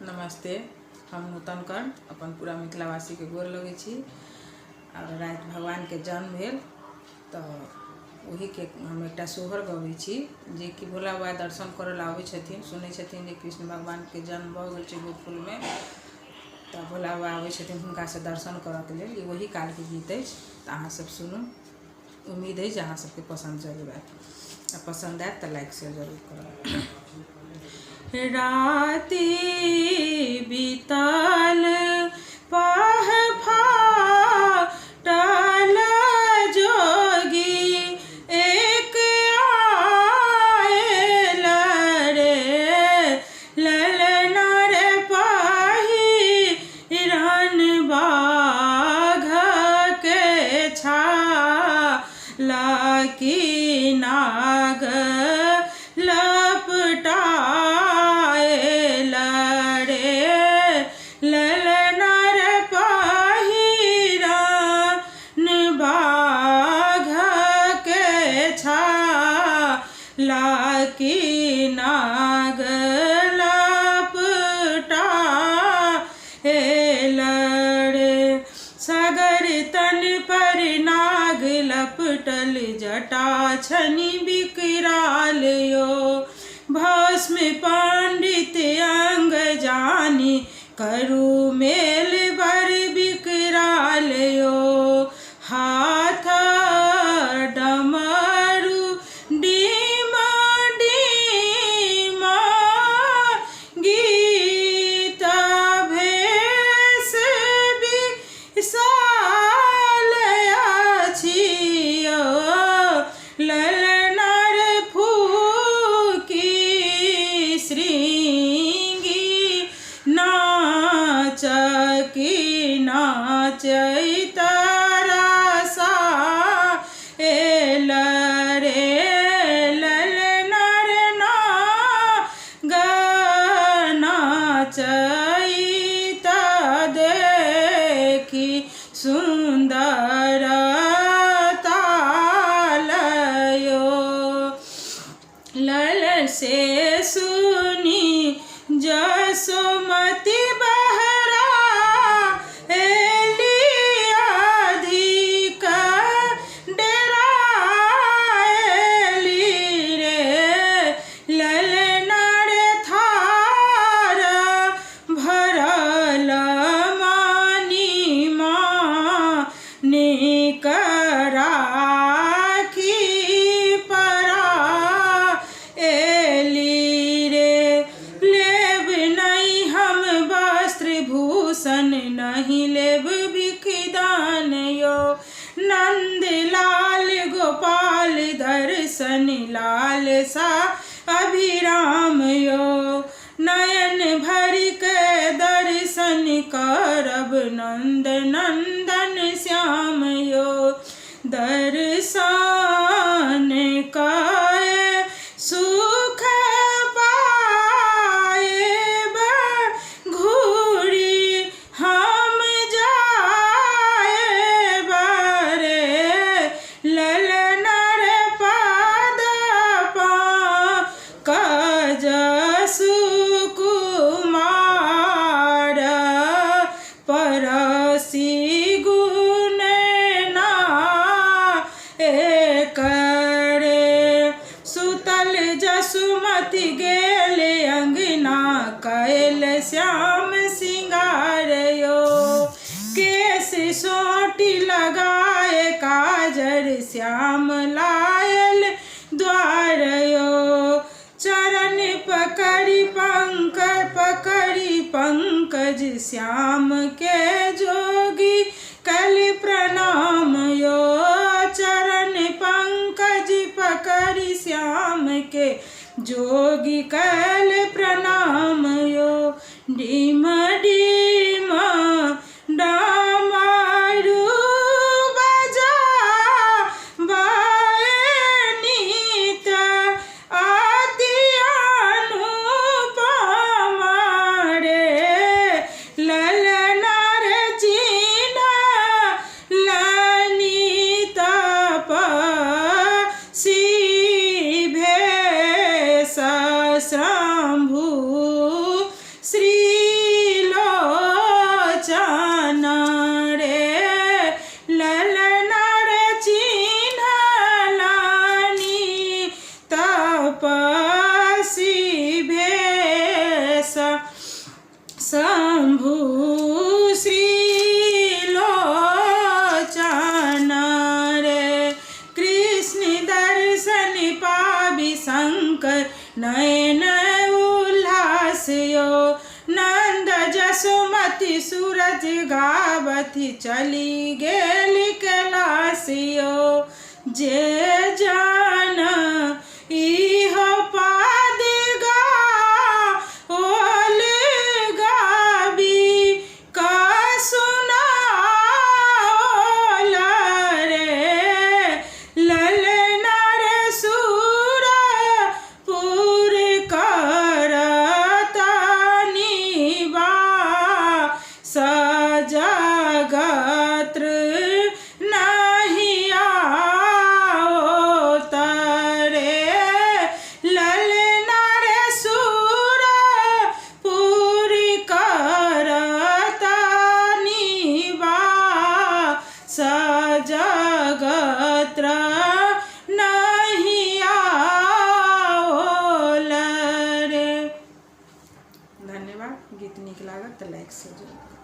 नमस्ते। हम नूतन कर्ण अपन पूरा मिथिलावासी के गोर लगे छी। और रात भगवान के जन्म भेल तो वही के हम एक सोहर गवे छी जे कि भोला बाबा दर्शन करल आवे छथिन। सुनै छथिन जे कृष्ण भगवान के जन्म भ गेल छै गोकुल में, तो भोला बाबा आवे छथिन हुनका से दर्शन करऽ के लेल। ई वही काल के गीत अछि, तो अहाँ सब सुनू। उम्मीद है अहाँ सबके पसंद जरूर आयत। पसंद आयत तो लाइक शेयर जरूर करब। राति बीतल पाह फाटल जोगी एक आयल रे, ललना रे पहिरन बाघ के छाला की नाग लपटायल रे, ललना रे पहिरन बाघ के छाला की नाग लपटायल रे। सागर तन पर नाग लपटल जटा छनि विकराल यो, भस्म पंडित अंग जानी करु मेल बर विकराल यो। हाथ डमरू डीमा डीमा गीत भेष विशाल अछि यो, ललना रे फूकी श्रृंगी नाच की नाचैत रसा एल रे, ललना रे नाचैत देखी सुंदर तालयो। लल से सुनी जसोमती बहरा एली अधिक डेराएली रे, ललना रे थार भरल मानी मानिक राखी परा एली रे। लेब नहीं हम वस्त्र भूषण नहीं लेब भिखदान यो, नंद लाल गोपाल दर्शन लाल सा अभिराम यो। नयन भर के दर्शन करब नंद नंदन श्याम यो, दर्शन काए सुख पाएब घूरी हम जाएब रे, ललना रे पाद पंकज सुकुमार परसी गुण ना करे। सुतल जसुमती गेल अंगना कैल श्याम सिंगार यो, केस सोटी लगाए काजर श्याम लायल द्वार यो। चरण पकड़ी पंकज श्याम के जोगी कल प्रणाम यो, चरण पंकज पकड़ी श्याम के जोगी कल प्रणाम यो। डीम डीम डामरू बजा बायनीत आदि अनुपम रे, ललना रे चिन्ह लनित पसी भेष शंभु श्री सूरज गावथी चली गेली कैलासियो जे जान इह पादिगा ओल गाबी का सुना रे ललना रे सूर पुर करता निबा सजगत्र नहीं आओ तरे ललना रे सूर पूरी करता निबा सजगत्र नहीं आओ रे। धन्यवाद। गीत नीक लागत तो लाइक से जरूर।